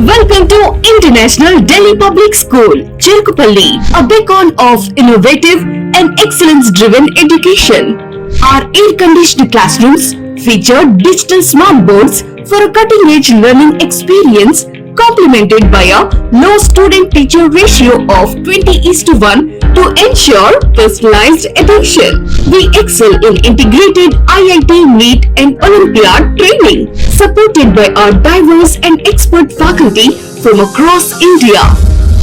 Welcome to International Delhi Public School, Cherkupalli, a beacon of innovative and excellence-driven education. Our air-conditioned classrooms feature digital smart boards for a cutting-edge learning experience, complemented by a low student-teacher ratio of 20:1 to ensure personalized attention. We excel in integrated IIT, NEET and Olympiad training, supported by our diverse and expert faculty from across India.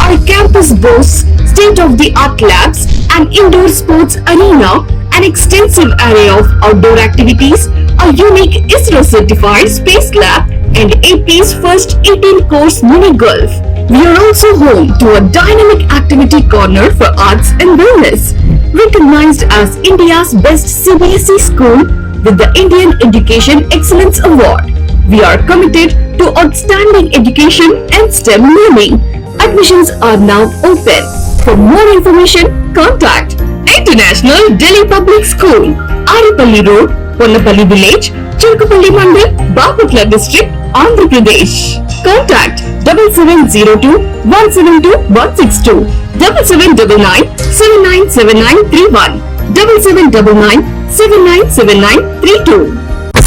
Our campus boasts state-of-the-art labs, an indoor sports arena, an extensive array of outdoor activities, a unique ISRO-certified space lab, and AP's first 18-course mini golf. We are also home to a dynamic activity corner for arts and wellness, recognized as India's best CBSE school with the Indian Education Excellence Award. We are committed to outstanding education and STEM learning. Admissions are now open. For more information, contact International Delhi Public School, Aripalli Road, Ponnapalli Village, Cherkupalli Mandal, Bapatla District, Andhra Pradesh. Contact 7702-172-162, 7799-797931, 7799-797932.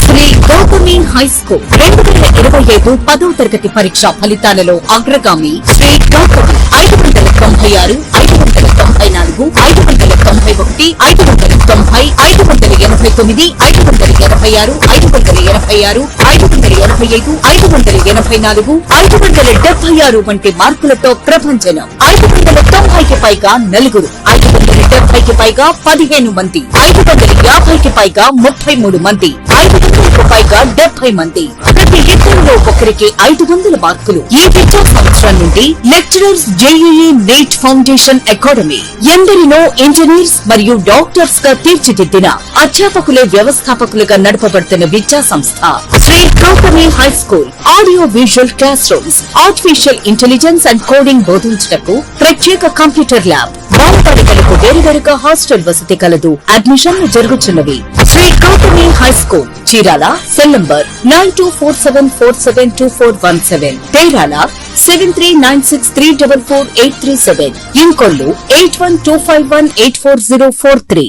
Shri Gautami high school 2025 10వ తరగతి పరీక్ష ఫలితాలలో అగ్రగామి శ్రీ గౌతమి 596, 594, 591, 590, 589, 586, 586, 585, 584, 576 వంటి మార్కులతో ప్రభంజనం. 590కి పైగా నలుగురు, 570కి పైగా 15 మంది, 550కి పైగా 33 మంది, 500కు పైగా 70 మంది. ప్రతి ఇద్దరిలో ఒకరికి 500 మార్కులు. ఈ విద్యా సంవత్సరం నుండి lecturers JEE NEET foundation academy, ఎందరినో ఇంజనీర్స్ మరియు డాక్టర్స్ గా తీర్చిదిద్దిన అధ్యాపకులే వ్యవస్థాపకులుగా నడపబడుతున్న విద్యా సంస్థ Shri Gautami high school. Audio visual class rooms, artificial intelligence and coding బోధించుటకు ప్రత్యేక కంప్యూటర్ ల్యాబ్, బాలబాలికలకు వేరువేరుగా హాస్టల్ వసతి కలదు. అడ్మిషన్లు జరుగుతున్నవి. Shri Gautami high school, Chirala. Cell number 9247472417, Terala 7396344837, Inkollu 8125184043.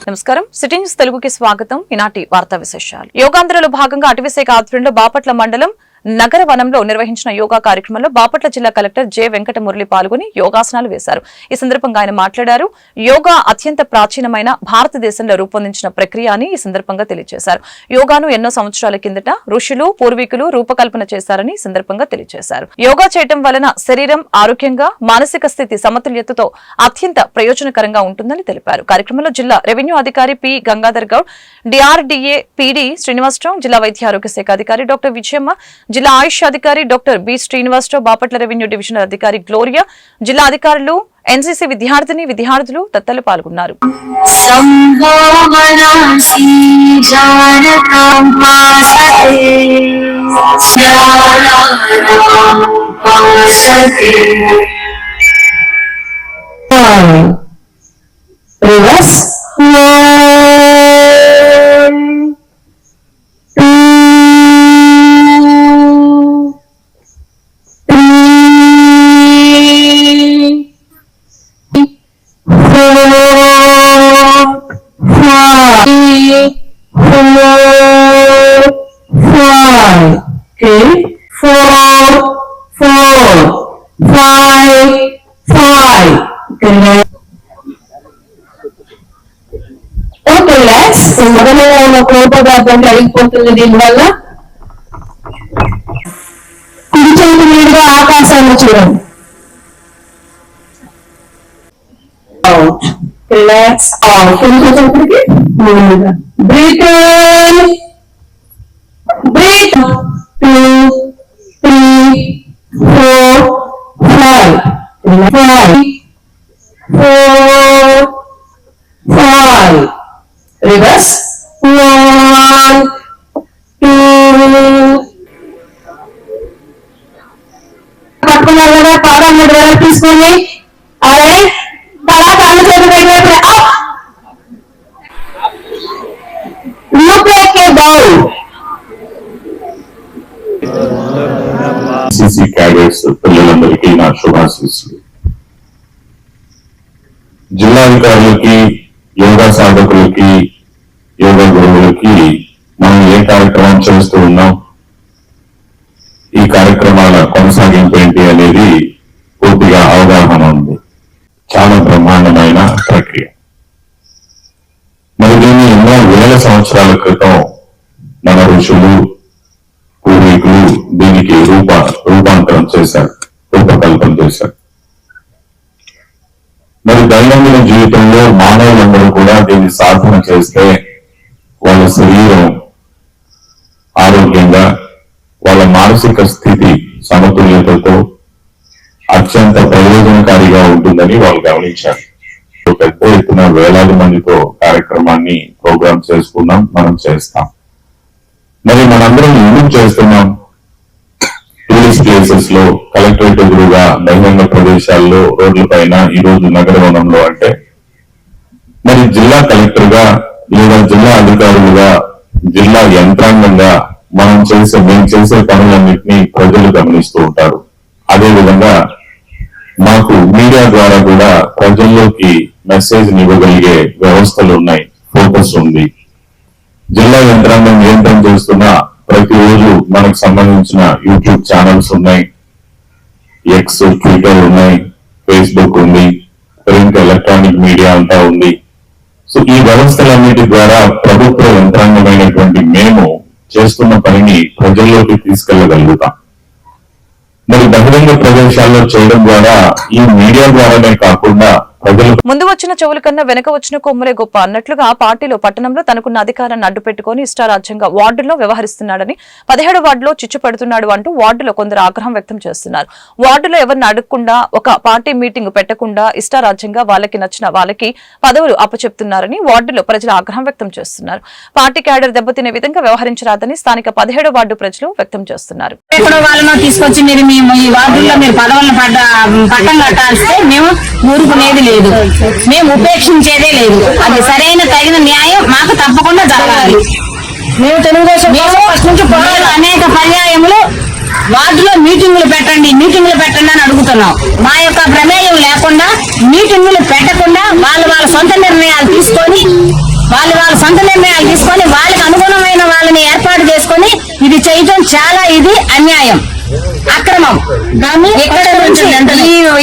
నమస్కారం. సిటీ న్యూస్ తెలుగుకి స్వాగతం. ఈనాటి వార్తా విశేషాలు. యోగాంధ్రలో భాగంగా అటవీశాఖ ఆధ్వర్యంలో బాపట్ల మండలం నగర వనంలో నిర్వహించిన యోగా కార్యక్రమంలో బాపట్ల జిల్లా కలెక్టర్ జె వెంకట మురళి పాల్గొని యోగాసనాలు వేశారు. ఈ సందర్భంగా ఆయన మాట్లాడారు. యోగా అత్యంత ప్రాచీనమైన భారతదేశంలో రూపొందించిన ప్రక్రియ అని ఈ సందర్భంగా తెలియజేశారు. యోగాను ఎన్నో సంవత్సరాల కిందట ఋషులు, పూర్వీకులు రూపకల్పన చేశారని ఈ సందర్భంగా తెలియజేశారు. యోగా చేయటం వలన శరీరం ఆరోగ్యంగా, మానసిక స్థితి సమతుల్యతతో అత్యంత ప్రయోజనకరంగా ఉంటుందని తెలిపారు. కార్యక్రమంలో జిల్లా రెవెన్యూ అధికారి P Gangadhar Goud, DRDA PD Srinivasarao, జిల్లా వైద్య ఆరోగ్య శాఖ అధికారి డాక్టర్ విజయమ్మ, జిల్లా ఆయుష్ అధికారి doctor B Srinivasarao, Bapatla revenue divisional అధికారి గ్లోరియా, జిల్లా అధికారులు, ఎన్సీసీ విద్యార్థులు తదితరులు పాల్గొన్నారు. అయిపోతుంది. దీనివల్ల కుడి చేతి మీదుగా ఆకాశాన్ని చూడండి. Relax out. ఇంకొకరికి బ్రీత్ బ్రీత్ 2 3 4 5 5 రివర్స్ 1 2 తీసుకున్నారు కదా, 13,000 తీసుకొని అదే తర్వాత అన్న చేతి పెట్టినప్పుడు సిసి క్యాడెట్స్ పిల్లలందరికీ నా శుభాశీస్సులు. జిల్లా అధికారులకి, యోగా సాధకులకి, యోగా గురువులకి మనం ఏ కార్యక్రమం చేస్తూ ఉన్నాం, ఈ కార్యక్రమాల కొనసాగింపు ఏంటి అనేది పూర్తిగా అవగాహన ఉంది. చాలా బ్రహ్మాండమైన ప్రక్రియ. మరి దీన్ని ఎన్నో వేల సంవత్సరాల క్రితం మన ఋషులు, పూర్వీకులు దీనికి రూపాంతరం చేశారు, రూపకల్పన చేశారు. మరి దైనందిన జీవితంలో మానవులందరూ కూడా దీన్ని సాధన చేస్తే వాళ్ళ శరీరం ఆరోగ్యంగా, వాళ్ళ మానసిక స్థితి సమతుల్యతతో అత్యంత ప్రయోజనకారిగా ఉంటుందని వాళ్ళు గమనించారు. పెద్ద ఎత్తున వేలాది మందితో కార్యక్రమాన్ని ప్రోగ్రామ్ చేసుకున్నాం, మనం చేస్తాం. మరి మనందరం ఎందుకు చేస్తున్నాం? టూరిస్ట్ ప్లేసెస్ లో, కలెక్టరేట్ ఎదురుగా, బహిరంగ ప్రదేశాల్లో, రోడ్ల పైన, ఈ రోజు నగరవనంలో అంటే మరి జిల్లా కలెక్టర్ గా లేదా జిల్లా అధికారులుగా, జిల్లా యంత్రాంగంగా మేము చేసే పనులన్నింటినీ ప్రజలు గమనిస్తూ ఉంటారు. అదేవిధంగా మాకు మీడియా ద్వారా కూడా ప్రజల్లోకి మెసేజ్ ఇవ్వగలిగే వ్యవస్థలు ఉన్నాయి, ఫోకస్ ఉంది. జిల్లా యంత్రాంగం ఏం పని చేస్తున్నా ప్రతిరోజు మనకు సంబంధించిన యూట్యూబ్ ఛానల్స్ ఉన్నాయి, ఎక్స్, ట్విట్టర్ ఉన్నాయి, ఫేస్బుక్ ఉంది, ప్రింట్, ఎలక్ట్రానిక్ మీడియా అంతా ఉంది. సో ఈ వ్యవస్థలన్నిటి ద్వారా ప్రభుత్వ యంత్రాంగమైనటువంటి మేము చేస్తున్న పనిని ప్రజల్లోకి తీసుకెళ్లగలుగుతాం. మరి బహిరంగ ప్రదేశాల్లో చేయడం ద్వారా ఈ మీడియా ద్వారానే కాకుండా ముందు వచ్చిన చెవుల కన్నా వెనక వచ్చిన కొమ్ములే గొప్ప అన్నట్లుగా పార్టీలో పట్టణంలో తనకున్న అధికారాన్ని అడ్డుపెట్టుకుని ఇష్టారాజ్యంగా వార్డులో వ్యవహరిస్తున్నాడని, 17వ వార్డులో చిచ్చు పెడుతున్నాడు అంటూ వార్డులో కొందరు ఆగ్రహం వ్యక్తం చేస్తున్నారు. వార్డులో ఎవరిని అడగకుండా, ఒక పార్టీ మీటింగ్ పెట్టకుండా ఇష్టారాజ్యంగా వాళ్ళకి నచ్చిన వాళ్ళకి పదవులు అప్పచెప్తున్నారని వార్డులో ప్రజలు ఆగ్రహం వ్యక్తం చేస్తున్నారు. పార్టీ క్యాడర్ దెబ్బతినే విధంగా వ్యవహరించరాదని స్థానిక 17వ వార్డు ప్రజలు వ్యక్తం చేస్తున్నారు. తీసుకొచ్చి మీరు ఈ వార్డుల్లో మీరు పదవులను పట్టం కట్టాల్స్తే మేము ఊరుకునేది లేదు, మేము ఉపేక్షించేదే లేదు. అది సరైన తగిన న్యాయం మాకు తప్పకుండా జరగాలి. మేము తెలుగుదేశం అనేక పర్యాయములు వార్డులో మీటింగులు పెట్టండి అని అడుగుతున్నాం. మా యొక్క ప్రమేయం లేకుండా మీటింగులు పెట్టకుండా వాళ్ళ సొంత నిర్ణయాలు తీసుకొని వాళ్ళకి అనుగుణమైన వాళ్ళని ఏర్పాటు చేసుకొని ఇది చేయటం చాలా అన్యాయం, అక్రమం. ఇక్కడ నుంచి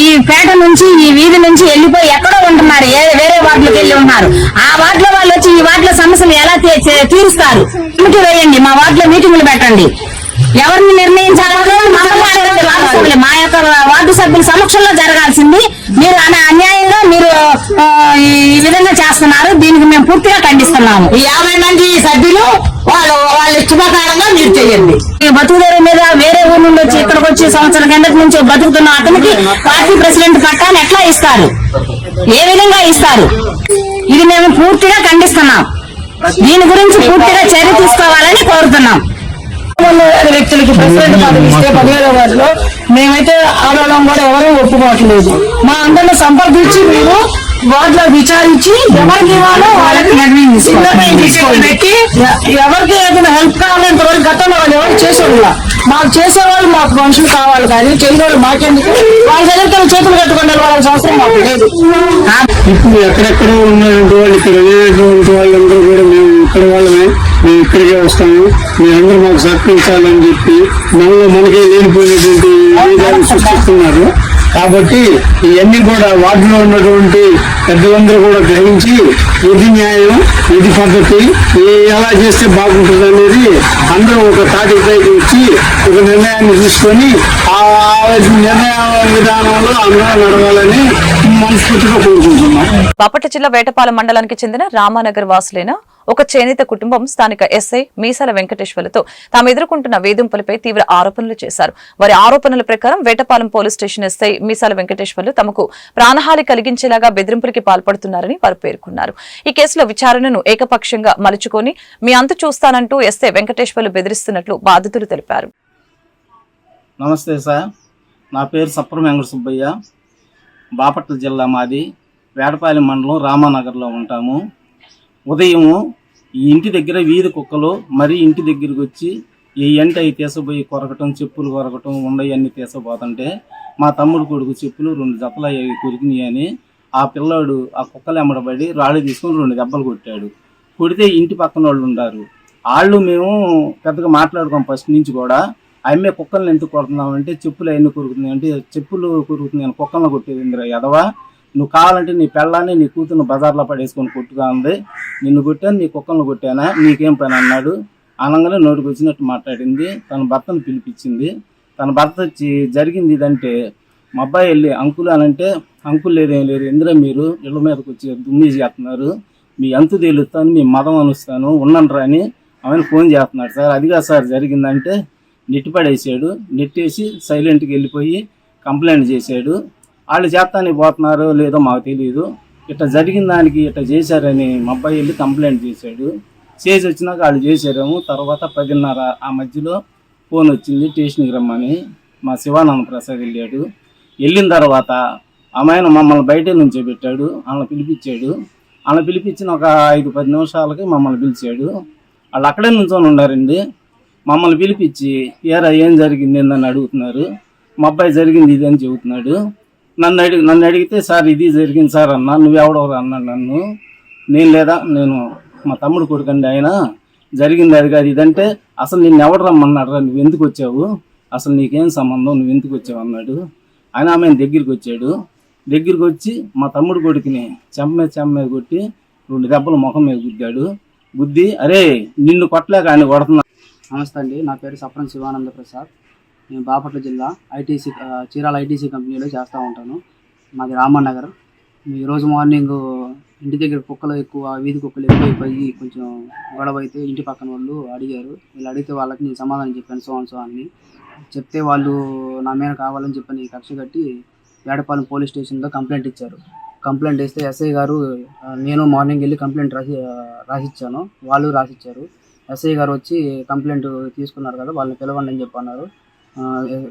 ఈ పేట నుంచి, ఈ వీధి నుంచి వెళ్ళిపోయి ఎక్కడో ఉంటున్నారు, వేరే వార్డులకు వెళ్ళి ఉన్నారు. ఆ వార్డులో వాళ్ళు వచ్చి ఈ వార్డుల సమస్యలు ఎలా తీరుస్తారు? కమిటీ వేయండి, మా వార్డులో మీటింగులు పెట్టండి. ఎవరిని నిర్ణయించాలో మా యొక్క వార్డు సభ్యుల సమక్షంలో జరగాల్సింది. మీరు అన్యాయంగా మీరు ఈ విధంగా చేస్తున్నారు. దీనికి మేము పూర్తిగా ఖండిస్తున్నాము. ఈ 50 మంది సభ్యులు వాళ్ళ ఇష్టప్రకారంగా మీరు చేయండి. బతుకుదేరు మీద వేరే ఊరు నుండి వచ్చి ఇక్కడికి వచ్చి సంవత్సరం కిందటి నుంచి బతుకుతున్న అతనికి పార్టీ ప్రెసిడెంట్ పట్టాలు ఎట్లా ఇస్తారు? ఏ విధంగా ఇస్తారు? ఇది మేము పూర్తిగా ఖండిస్తున్నాం. దీని గురించి పూర్తిగా చర్య తీసుకోవాలని కోరుతున్నాం. వ్యక్తులకి ప్రెసిడెంట్ పదవి ఇస్తే 17వ వార్డులో మేమైతే ఆడవాళ్ళం కూడా ఎవరూ ఒప్పుకోవట్లేదు. మా అందరిని సంప్రదించి మీరు వార్డులో విచారించి ఎవరికి ఇవ్వాలో వాళ్ళకి నిర్ణయం తీసుకోండి. ఎవరికి ఏదైనా హెల్ప్ కావాలంటే ఇంతవరకు గతంలో వాళ్ళు ఎవరు చేసేవాళ్ళ, మాకు చేసేవాళ్ళు మాకు మనుషులు కావాలి, కానీ చేయని మాకెందుకు? వాళ్ళ దగ్గర చేతులు కట్టుకుని వాళ్ళ అవసరం మాకు లేదు. ఇప్పుడు ఎక్కడెక్కడ ఉన్నటువంటి వాళ్ళు, ఇక్కడ లేనటువంటి వాళ్ళందరూ కూడా మేము ఇక్కడ వాళ్ళమే, మేము ఇక్కడికే వస్తాము, మీరందరూ మాకు సహకరించాలని చెప్పి మనకే లేనిపోయినటువంటి విధాలు సృష్టిస్తున్నారు. కాబట్టి ఇవన్నీ కూడా వార్డులో ఉన్నటువంటి పెద్దలందరూ కూడా గ్రహించి ఇది న్యాయం, ఇది పద్ధతి, ఎలా చేస్తే బాగుంటుంది అనేది అందరూ ఒక తాటిపైకి వచ్చి ఒక నిర్ణయాన్ని తీసుకొని ఆ నిర్ణయ విధానంలో అందరూ నడవాలని మనస్ఫూర్తిగా కోరుకుంటున్నాం. బాపట్ల జిల్లా వేటపాలెం మండలానికి చెందిన రామానగర్ వాసులైన ఒక చేనేత కుటుంబం స్థానిక ఎస్ఐ మీసాల వెంకటేశ్వర్లతో తాము ఎదుర్కొంటున్న వేధింపులపై తీవ్ర ఆరోపణలు చేశారు. వారి ఆరోపణల ప్రకారం వేటపాలెం పోలీస్ స్టేషన్ ఎస్ఐ మీసాల వెంకటేశ్వర్లు తమకు ప్రాణహాని కలిగించేలాగా బెదిరింపులకి పాల్పడుతున్నారని వారు పేర్కొన్నారు. ఈ కేసులో విచారణను ఏకపక్షంగా మలుచుకొని మీ అంతు చూస్తానంటూ ఎస్ఐ వెంకటేశ్వర్లు బెదిరిస్తున్నట్లు బాధితులు తెలిపారు. నమస్తే సార్, నా పేరు సప్రం వెంకట సుబ్బయ్య. బాపట్ల జిల్లా మాది. వేటపాలెం మండలం రామానగర్లో ఉంటాము. ఉదయము ఈ ఇంటి దగ్గర వీధి కుక్కలు మరీ ఇంటి దగ్గరికి వచ్చి ఈ ఎంట అవి తీసపోయి కొరకటం, చెప్పులు కొరకటం, ఉండయి అన్నీ తీసపోతుంటే మా తమ్ముడు కొడుకు చెప్పులు 2 జతలు అవి కొరికినాయి అని ఆ పిల్లాడు ఆ కుక్కలు ఎమ్మడబడి రాళ్ళు తీసుకొని 2 దెబ్బలు కొట్టాడు. కొడితే ఇంటి పక్కన వాళ్ళు ఉన్నారు. వాళ్ళు మేము పెద్దగా మాట్లాడుకోం ఫస్ట్ నుంచి కూడా. అమ్మే కుక్కల్ని ఎందుకు కొడుతున్నామంటే చెప్పులు అవన్నీ కొరుకుతున్నాయి అంటే, చెప్పులు కొరుకుతున్నాయి కుక్కలను కొట్టేది ఇందిరా ఎదవా, నువ్వు కావాలంటే నీ పెళ్ళాన్ని నీ కూతురుని బజార్లో పడేసుకొని కొట్టుగా ఉంది, నిన్ను కొట్టాను నీ కుక్కలను కొట్టానా, నీకేం పని అన్నాడు. అనగానే నోటికి వచ్చినట్టు మాట్లాడింది. తన భర్తను పిలిపించింది. తన భర్త వచ్చి జరిగింది ఇదంటే మా అబ్బాయి వెళ్ళి అంకుల్ అని అంటే, అంకుల్ లేదేం లేదు ఇందిరా మీరు ఇళ్ళ మీదకి వచ్చి దుమ్మి చేస్తున్నారు, మీ అంతు తేలుస్తాను, మీ మదం అనుస్తాను ఉన్నండ్రా అని ఆమెను ఫోన్ చేస్తున్నాడు. సార్ అదిగా సార్ జరిగిందంటే నెట్టిపడేసాడు. నెట్టేసి సైలెంట్కి వెళ్ళిపోయి కంప్లైంట్ చేశాడు. వాళ్ళు చేస్తానికి పోతున్నారో లేదో మాకు తెలియదు. ఇట్లా జరిగిన దానికి ఇట్లా చేశారని మా అబ్బాయి వెళ్ళి కంప్లైంట్ చేశాడు. చేసి వచ్చినాక వాళ్ళు చేశారేమో. తర్వాత 10:30 ఆ మధ్యలో ఫోన్ వచ్చింది స్టేషన్కి రమ్మని. మా శివానంద ప్రసాద్ వెళ్ళాడు. వెళ్ళిన తర్వాత ఆమెను మమ్మల్ని బయట నుంచో పెట్టాడు. వాళ్ళని పిలిపించాడు. వాళ్ళని పిలిపించిన ఒక 5-10 నిమిషాలకి మమ్మల్ని పిలిచాడు. వాళ్ళు అక్కడే నుంచొని ఉన్నారండి. మమ్మల్ని పిలిపించి ఏం జరిగింది ఏందని అడుగుతున్నారు. మా అబ్బాయి జరిగింది ఇది అని చెబుతున్నాడు. నన్ను అడిగితే సార్ ఇది జరిగింది సార్ అన్నా. నువ్వెవడవరు అన్నాడు నన్ను. నేను మా తమ్ముడు కొడుకండి ఆయన, జరిగింది అది కాదు ఇదంటే, అసలు నిన్ను ఎవడు రమ్మన్నాడు రా, నువ్వు ఎందుకు వచ్చావు, అసలు నీకేం సంబంధం, నువ్వు ఎందుకు వచ్చావు అన్నాడు. ఆయన ఆమె దగ్గరికి వచ్చాడు. దగ్గరికి వచ్చి మా తమ్ముడు కొడుకుని చెంప మీద కొట్టి 2 దెబ్బలు ముఖం మీద గుద్దాడు. గుద్ది అరే నిన్ను కొట్టలేక ఆయన కొడుతున్నా. నమస్తే అండి, నా పేరు సప్రం శివానంద ప్రసాద్. నేను బాపట్ల జిల్లా చీరాల ఐటీసీ కంపెనీలో చేస్తూ ఉంటాను. మాది రామనగర్. ఈరోజు మార్నింగ్ ఇంటి దగ్గర కుక్కలు ఎక్కువ, వీధి కుక్కలు ఎక్కువైపోయి కొంచెం గొడవ అయితే ఇంటి పక్కన వాళ్ళు అడిగారు. వీళ్ళు అడిగితే వాళ్ళకి నేను సమాధానం చెప్పాను సో అని చెప్తే వాళ్ళు నా మీద కావాలని చెప్పని కక్ష కట్టి వేటపాలెం పోలీస్ స్టేషన్లో కంప్లైంట్ ఇచ్చారు. కంప్లైంట్ ఇస్తే ఎస్ఐ గారు, నేను మార్నింగ్ వెళ్ళి కంప్లైంట్ రాసిచ్చాను, వాళ్ళు రాసిచ్చారు. ఎస్ఐ గారు వచ్చి కంప్లైంట్ తీసుకున్నారు కదా, వాళ్ళని పిలవండి అని చెప్పి అన్నారు.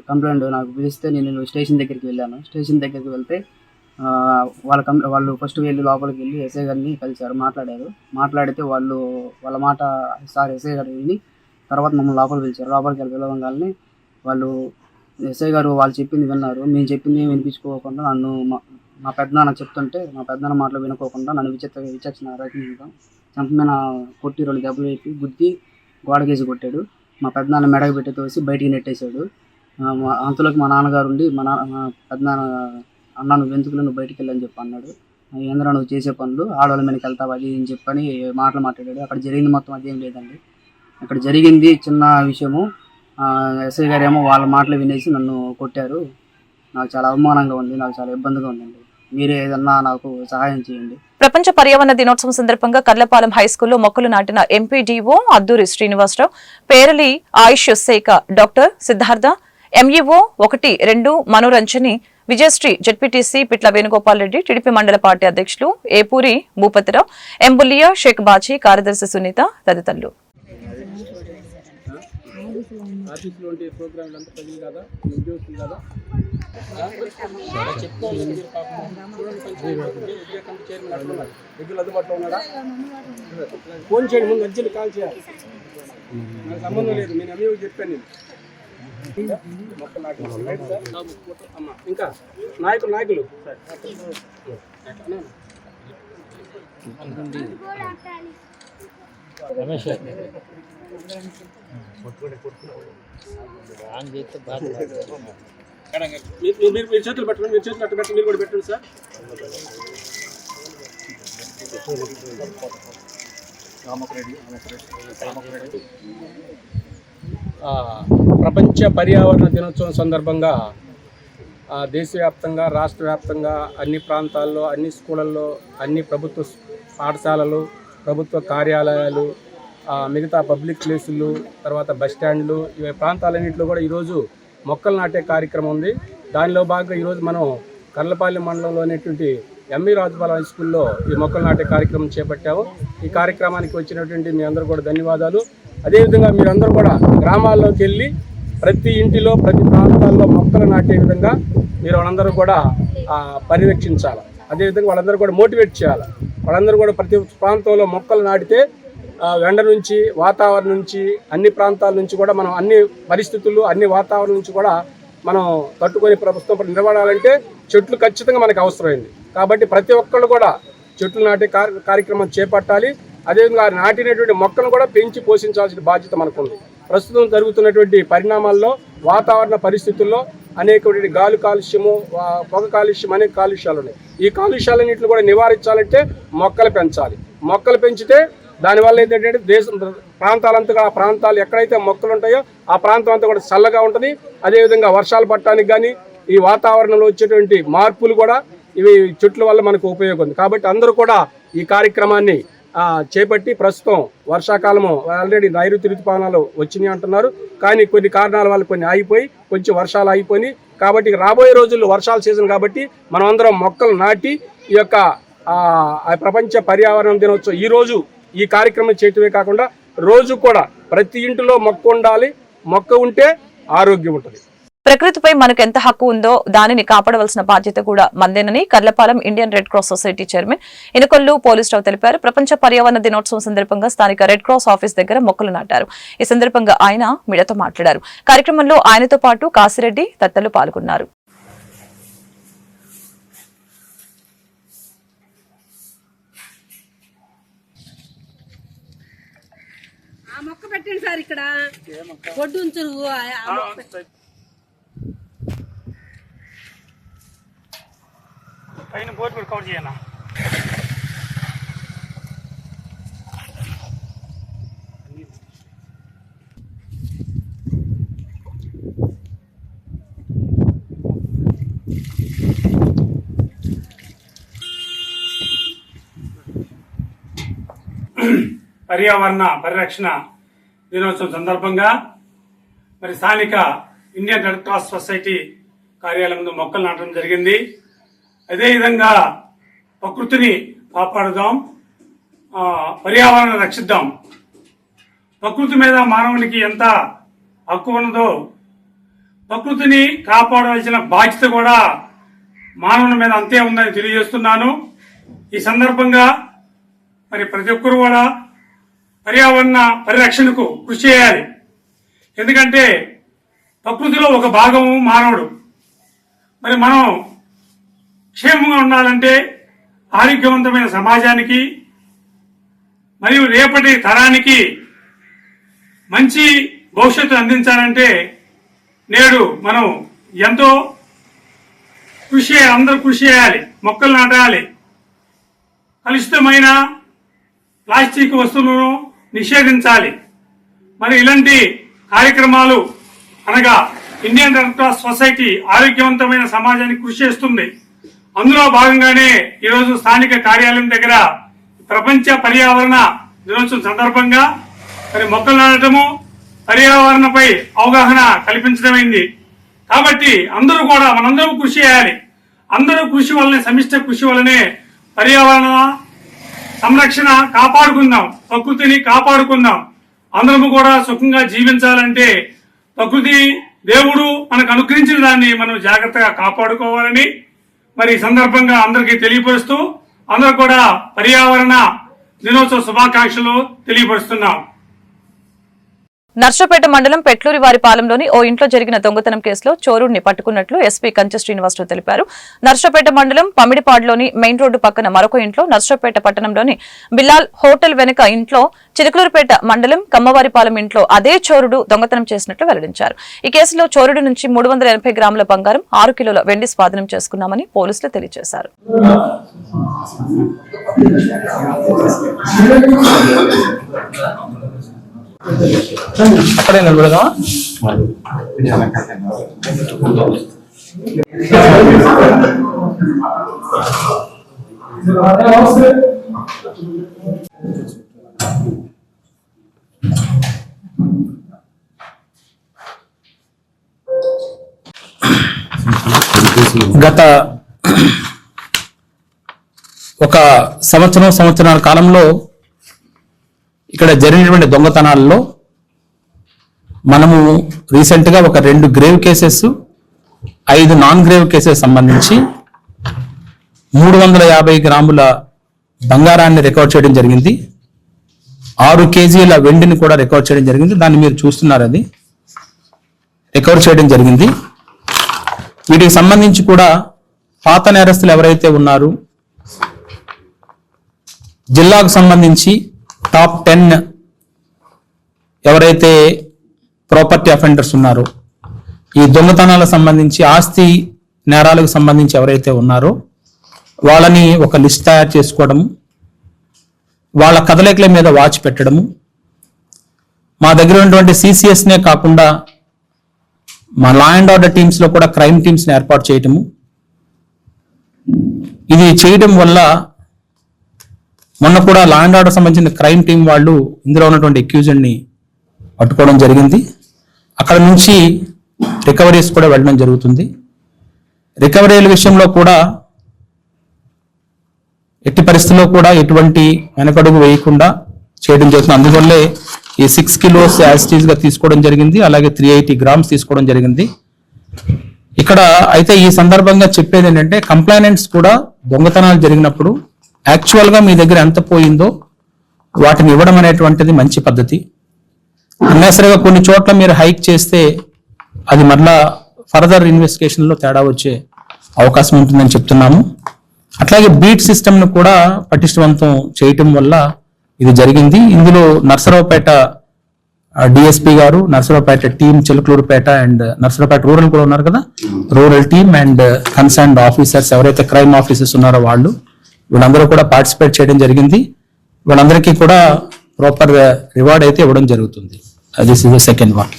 కంప్లైంట్ నాకు పిలిస్తే నేను స్టేషన్ దగ్గరికి వెళ్ళాను. స్టేషన్ దగ్గరికి వెళ్తే వాళ్ళు ఫస్ట్ వెళ్ళి లోపలికి వెళ్ళి ఎస్ఐ గారిని కలిశారు, మాట్లాడితే వాళ్ళ మాట సార్ ఎస్ఐ గారు విని తర్వాత మమ్మల్ని లోపలికి పిలిచారు. లోపలికి వెళ్ళి పిలవగానే వాళ్ళు ఎస్ఐ గారు వాళ్ళు చెప్పింది విన్నారు. మేము చెప్పింది వినిపించుకోకుండా నన్ను మా పెద్దనాన్న చెప్తుంటే మా పెద్దనాన్న మాటలు వినుకోకుండా నన్ను విచక్షణ రకంగా చంపమైన కొట్టి 2 దెబ్బలు వేసి గుద్ది గోడకేసి కొట్టాడు. మా పెద్దనాన్న మెడకు పెట్టి తోసి బయటికి నెట్టేశాడు. అంతలోకి మా నాన్నగారు ఉండి మా పెద్దనాన్న అన్న నువ్వు ఎందుకులో నువ్వు బయటికి వెళ్ళని చెప్పి అన్నాడు. ఏంద్రా నువ్వు చేసే పనులు ఆడవాళ్ళ మీదకి వెళ్తావు అది అని చెప్పని మాట్లాడాడు. అక్కడ జరిగింది మొత్తం అదేం లేదండి. అక్కడ జరిగింది చిన్న విషయము. ఎస్ఐ గారు ఏమో వాళ్ళ మాటలు వినేసి నన్ను కొట్టారు. నాకు చాలా అవమానంగా ఉంది, నాకు చాలా ఇబ్బందిగా ఉందండి. మీరే ఏదన్నా నాకు సహాయం చేయండి. ప్రపంచ పర్యావరణ దినోత్సవం సందర్భంగా కర్లపాలెం హైస్కూల్లో మొక్కలు నాటిన ఎంపీడీఓ అద్దూరి శ్రీనివాసరావు, పేరలి ఆయుష్ శాఖ డాక్టర్ సిద్ధార్థ, ఎంఈఓ 1-2 మనోరంజని, విజయశ్రీ, జెడ్పీటీసీ పిట్ల వేణుగోపాల్ రెడ్డి, టీడీపీ మండల పార్టీ అధ్యక్షులు ఏపూరి భూపతిరావు, ఎంబుల్లియా, షేక్ బాజీ, కార్యదర్శి సునీత తదితరులు. ఫోన్ చేయండి, ముందు అర్జెంట్ కాల్ చేయాలి. నాకు సంబంధం లేదు, నేను అన్నీ చెప్పాను. నేను ఇంకా నాయకులు మీరు చేతులు పెట్టండి, మీరు చేతులు అట్టు పెట్టి మీరు కూడా పెట్టండి సార్. ప్రపంచ పర్యావరణ దినోత్సవం సందర్భంగా దేశవ్యాప్తంగా, రాష్ట్ర వ్యాప్తంగా అన్ని ప్రాంతాల్లో, అన్ని స్కూళ్ళల్లో, అన్ని ప్రభుత్వ పాఠశాలలు, ప్రభుత్వ కార్యాలయాలు, మిగతా పబ్లిక్ ప్లేసులు, తర్వాత బస్ స్టాండ్లు, ఇవి ప్రాంతాలన్నింటిలో కూడా ఈరోజు మొక్కలు నాటే కార్యక్రమం ఉంది. దానిలో భాగంగా ఈరోజు మనం కర్లపాలెం మండలంలో అనేటువంటి ఎంఈ రాజుపాలెం హై స్కూల్లో ఈ మొక్కలు నాటే కార్యక్రమం చేపట్టాము. ఈ కార్యక్రమానికి వచ్చినటువంటి మీ అందరూ కూడా ధన్యవాదాలు. అదేవిధంగా మీరందరూ కూడా గ్రామాల్లోకి వెళ్ళి ప్రతి ఇంటిలో, ప్రతి ప్రాంతాల్లో ప్రాంతాల్లో మొక్కలు నాటే విధంగా మీరు వాళ్ళందరూ కూడా పర్యవేక్షించాలి. అదేవిధంగా వాళ్ళందరూ కూడా మోటివేట్ చేయాలి. వాళ్ళందరూ కూడా ప్రతి ప్రాంతంలో మొక్కలు నాటితే ఎండ నుంచి, వాతావరణం నుంచి, అన్ని ప్రాంతాల నుంచి కూడా మనం అన్ని పరిస్థితులు, అన్ని వాతావరణం నుంచి కూడా మనం తట్టుకొని ప్రభుత్వం నిలబడాలంటే చెట్లు ఖచ్చితంగా మనకు అవసరమైంది. కాబట్టి ప్రతి ఒక్కళ్ళు కూడా చెట్లు నాటే కార్యక్రమం చేపట్టాలి. అదేవిధంగా నాటినటువంటి మొక్కను కూడా పెంచి పోషించాల్సిన బాధ్యత మనకుంది. ప్రస్తుతం జరుగుతున్నటువంటి పరిణామాల్లో, వాతావరణ పరిస్థితుల్లో అనేకటువంటి గాలి కాలుష్యము, పొగ కాలుష్యం, అనేక కాలుష్యాలు ఉన్నాయి. ఈ కాలుష్యాలన్నింటిని కూడా నివారించాలంటే మొక్కలు పెంచాలి. మొక్కలు పెంచితే దానివల్ల ఏంటంటే ప్రాంతాలంతా, ఆ ప్రాంతాలు ఎక్కడైతే మొక్కలు ఉంటాయో ఆ ప్రాంతం అంతా కూడా చల్లగా ఉంటుంది. అదేవిధంగా వర్షాలు పట్టడానికి కానీ, ఈ వాతావరణంలో వచ్చేటువంటి మార్పులు కూడా ఇవి చెట్ల వల్ల మనకు ఉపయోగం ఉంది. కాబట్టి అందరూ కూడా ఈ కార్యక్రమాన్ని చేపట్టి, ప్రస్తుతం వర్షాకాలము ఆల్రెడీ నైరుతి ఋతుపవనాలు వచ్చినాయి అంటున్నారు. కానీ కొన్ని కారణాల వల్ల కొన్ని ఆగిపోయి, కొంచెం వర్షాలు ఆగిపోయి, కాబట్టి రాబోయే రోజుల్లో వర్షాల సీజన్ కాబట్టి మనం అందరం మొక్కలు నాటి ఈ యొక్క ప్రపంచ పర్యావరణ దినోత్సవం ఈరోజు ఈ కార్యక్రమం చేయటమే కాకుండా రోజు కూడా ప్రతి ఇంటిలో మొక్క ఉండాలి. మొక్క ఉంటే ఆరోగ్యం ఉంటుంది. ప్రకృతిపై మనకు ఎంత హక్కు ఉందో దానిని కాపాడవలసిన బాధ్యత కూడా మందేనని Karlapalem Indian red cross society chairman Inakollu Polisurao తెలిపారు. ప్రపంచ పర్యావరణ దినోత్సవం సందర్భంగా స్థానిక రెడ్ క్రాస్ ఆఫీస్ దగ్గర మొక్కలు నాటారు. ఈ సందర్భంగా ఆయన మీడియాతో మాట్లాడారు. కార్యక్రమంలో ఆయనతో పాటు కాశిరెడ్డి తదితరులు పాల్గొన్నారు. మొక్క పెట్టండి సార్, ఇక్కడ బొడ్డు ఉంచరు. పైన బోర్డు కూడా కవర్ చేయాలా? పర్యావరణ పరిరక్షణ దినోత్సవం సందర్భంగా మరి స్థానిక ఇండియన్ రెడ్ క్రాస్ సొసైటీ కార్యాలయం ముందు మొక్కలు నాటడం జరిగింది. అదేవిధంగా ప్రకృతిని కాపాడుదాం, పర్యావరణాన్ని రక్షిద్దాం. ప్రకృతి మీద మానవునికి ఎంత హక్కు ఉన్నదో ప్రకృతిని కాపాడవలసిన బాధ్యత కూడా మానవుని మీద అంతే ఉందని తెలియజేస్తున్నాను. ఈ సందర్భంగా మరి ప్రతి ఒక్కరు కూడా పర్యావరణ పరిరక్షణకు కృషి చేయాలి. ఎందుకంటే ప్రకృతిలో ఒక భాగము మానవుడు. మరి మనం క్షేమంగా ఉండాలంటే, ఆరోగ్యవంతమైన సమాజానికి మరియు రేపటి తరానికి మంచి భవిష్యత్తు అందించాలంటే నేడు మనం ఎంతో అందరూ కృషి చేయాలి. మొక్కలు నాటాలి. కలుషితమైన ప్లాస్టిక్ వస్తువులను నిషేధించాలి. మరి ఇలాంటి కార్యక్రమాలు అనగా ఇండియన్ రెడ్ క్రాస్ సొసైటీ ఆరోగ్యవంతమైన సమాజానికి కృషి చేస్తుంది. అందులో భాగంగానే ఈరోజు స్థానిక కార్యాలయం దగ్గర ప్రపంచ పర్యావరణ దినోత్సవం సందర్భంగా మరి మొక్కలు నాటడము, పర్యావరణపై అవగాహన కల్పించడమైంది. కాబట్టి అందరూ కూడా మనందరూ కృషి చేయాలి. అందరూ కృషి వల్లనే, సమిష్టి కృషి వల్లనే పర్యావరణ సంరక్షణ కాపాడుకుందాం, ప్రకృతిని కాపాడుకుందాం. అందరము కూడా సుఖంగా జీవించాలంటే ప్రకృతి దేవుడు మనకు అనుగ్రహించిన దాన్ని మనం జాగ్రత్తగా కాపాడుకోవాలని మరి ఈ సందర్భంగా అందరికీ తెలియపరుస్తూ అందరూ కూడా పర్యావరణ దినోత్సవ శుభాకాంక్షలు తెలియపరుస్తున్నాం. నర్సపేట మండలం పెట్లూరి వారిపాలెంలోని ఓ ఇంట్లో జరిగిన దొంగతనం కేసులో చోరుడిని పట్టుకున్నట్లు ఎస్పీ కంచె శ్రీనివాసరావు తెలిపారు. నర్సపేట మండలం పమిడిపాడులోని మెయిన్ రోడ్డు పక్కన మరొక ఇంట్లో, నర్సపేట పట్టణంలోని బిలాల్ హోటల్ వెనుక ఇంట్లో, చిలుకలూరుపేట మండలం కమ్మవారిపాలెం ఇంట్లో అదే చోరుడు దొంగతనం చేసినట్లు వెల్లడించారు. ఈ కేసులో చోరుడు నుంచి 380 గ్రాముల బంగారం, 6 కిలోల వెండి స్వాధీనం చేసుకున్నామని పోలీసులు తెలియజేశారు. అక్కడే నిలబడదామా? గత ఒక సంవత్సరాల కాలంలో ఇక్కడ జరిగినటువంటి దొంగతనాల్లో మనము రీసెంట్గా ఒక 2 grave cases, 5 non grave cases సంబంధించి 350 గ్రాముల బంగారాన్ని రికవర్ చేయడం జరిగింది. 6 కేజీల వెండిని కూడా రికవర్ చేయడం జరిగింది. దాన్ని మీరు చూస్తున్నారు, అది రికవర్ చేయడం జరిగింది. వీటికి సంబంధించి కూడా పాత నేరస్తులు ఎవరైతే ఉన్నారు, జిల్లాకు సంబంధించి టాప్ 10 ఎవరైతే ప్రాపర్టీ అఫెండర్స్ ఉన్నారో, ఈ దొంగతనాలకు సంబంధించి ఆస్తి నేరాలకు సంబంధించి ఎవరైతే ఉన్నారో వాళ్ళని ఒక లిస్ట్ తయారు చేసుకోవడము, వాళ్ళ కదలికల మీద వాచ్ పెట్టడము, మా దగ్గర ఉన్నటువంటి సిసిఎస్నే కాకుండా మా లా అండ్ ఆర్డర్ టీమ్స్లో కూడా క్రైమ్ టీమ్స్ని ఏర్పాటు చేయటము. ఇది చేయడం వల్ల మొన్న కూడా లా అండ్ ఆర్డర్ సంబంధించిన క్రైమ్ టీం వాళ్ళు ఇందులో ఉన్నటువంటి అక్యూజ్డ్ని పట్టుకోవడం జరిగింది. అక్కడ నుంచి రికవరీస్ కూడా వెళ్ళడం జరుగుతుంది. రికవరీల విషయంలో కూడా ఎట్టి పరిస్థితుల్లో కూడా ఎటువంటి వెనకడుగు వేయకుండా చేయడం జరుగుతుంది. అందువల్లే ఈ 6 కిలోస్ యాసిటీస్ గా తీసుకోవడం జరిగింది, అలాగే 380 గ్రామ్స్ తీసుకోవడం జరిగింది. ఇక్కడ అయితే ఈ సందర్భంగా చెప్పేది ఏంటంటే, కంప్లైనెంట్స్ కూడా దొంగతనాలు జరిగినప్పుడు యాక్చువల్ గా మీ దగ్గర ఎంత పోయిందో వాటిని ఇవ్వడం అనేటువంటిది మంచి పద్ధతి. అన్నెసరిగా కొన్ని చోట్ల మీరు హైక్ చేస్తే అది మరలా ఫర్దర్ ఇన్వెస్టిగేషన్ లో తేడా వచ్చే అవకాశం ఉంటుందని చెప్తున్నాము. అట్లాగే బీట్ సిస్టమ్ ను కూడా పటిష్టవంతం చేయటం వల్ల ఇది జరిగింది. ఇందులో నర్సరావుపేట డిఎస్పీ గారు, Narasaraopet team, Chilakaluripet and Narasaraopet rural కూడా ఉన్నారు కదా, rural team and concerned officers ఎవరైతే క్రైమ్ ఆఫీసర్స్ ఉన్నారో వాళ్ళు, వీళ్ళందరూ కూడా పార్టిసిపేట్ చేయడం జరిగింది. వీళ్ళందరికీ కూడా ప్రాపర్ రివార్డ్ అయితే ఇవ్వడం జరుగుతుంది. This is the second one.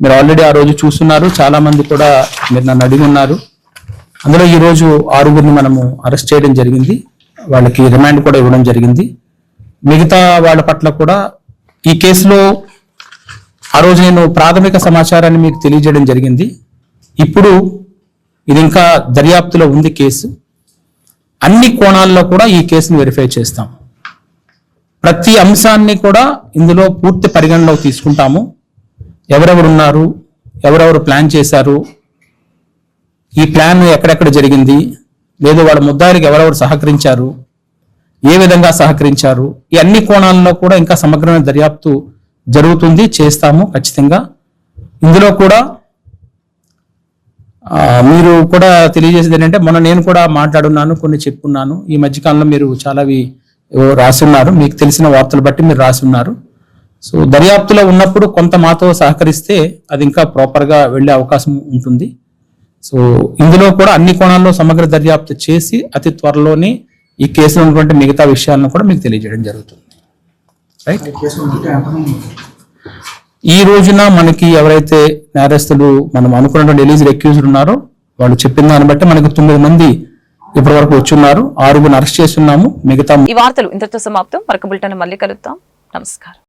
మీరు ఆల్రెడీ ఆ రోజు చూస్తున్నారు, చాలా మంది కూడా మీరు నన్ను అడిగి ఉన్నారు. అందులో ఈ రోజు 6గురిని మనము అరెస్ట్ చేయడం జరిగింది, వాళ్ళకి రిమాండ్ కూడా ఇవ్వడం జరిగింది. మిగతా వాళ్ళ పట్ల కూడా ఈ కేసులో ఆ రోజు నేను ప్రాథమిక సమాచారాన్ని మీకు తెలియజేయడం జరిగింది. ఇప్పుడు ఇది ఇంకా దర్యాప్తులో ఉంది కేసు. అన్ని కోణాల్లో కూడా ఈ కేసును వెరిఫై చేస్తాం. ప్రతి అంశాన్ని కూడా ఇందులో పూర్తి పరిగణలోకి తీసుకుంటాము. ఎవరెవరు ఉన్నారు, ఎవరెవరు ప్లాన్ చేశారు, ఈ ప్లాన్ ఎక్కడెక్కడ జరిగింది, లేదు వాళ్ళ ముద్దాయిలకు ఎవరెవరు సహకరించారు, ఏ విధంగా సహకరించారు, ఈ అన్ని కోణాల్లో కూడా ఇంకా సమగ్రమైన దర్యాప్తు జరుగుతుంది, చేస్తాము ఖచ్చితంగా. ఇందులో కూడా మీరు కూడా తెలియజేసేది ఏంటంటే, మొన్న నేను కూడా మాట్లాడున్నాను, కొన్ని చెప్పుకున్నాను. ఈ మధ్యకాలంలో మీరు చాలావి రాసున్నారు, మీకు తెలిసిన వార్తలు బట్టి మీరు రాసున్నారు. సో దర్యాప్తులో ఉన్నప్పుడు కొంత మాతో సహకరిస్తే అది ఇంకా ప్రాపర్గా వెళ్ళే అవకాశం ఉంటుంది. సో ఇందులో కూడా అన్ని కోణాల్లో సమగ్ర దర్యాప్తు చేసి అతి త్వరలోనే ఈ కేసులో ఉన్నటువంటి మిగతా విషయాలను కూడా మీకు తెలియజేయడం జరుగుతుంది. రైట్. ఈ రోజున మనకి ఎవరైతే నేరస్తులు మనం అనుకున్నటువంటి ఎలిజిబుల్ అక్యూజ్డ్ ఉన్నారో వాళ్ళు చెప్పిన దాన్ని బట్టి మనకి 9 మంది ఇప్పటి వరకు వచ్చున్నారు. 6గురిని అరెస్ట్ చేస్తున్నాము. మిగతా ఈ వార్తలు ఇంతటితో సమాప్తం. మరొక బులెటిన్ మళ్ళీ కలుద్దాం. నమస్కారం.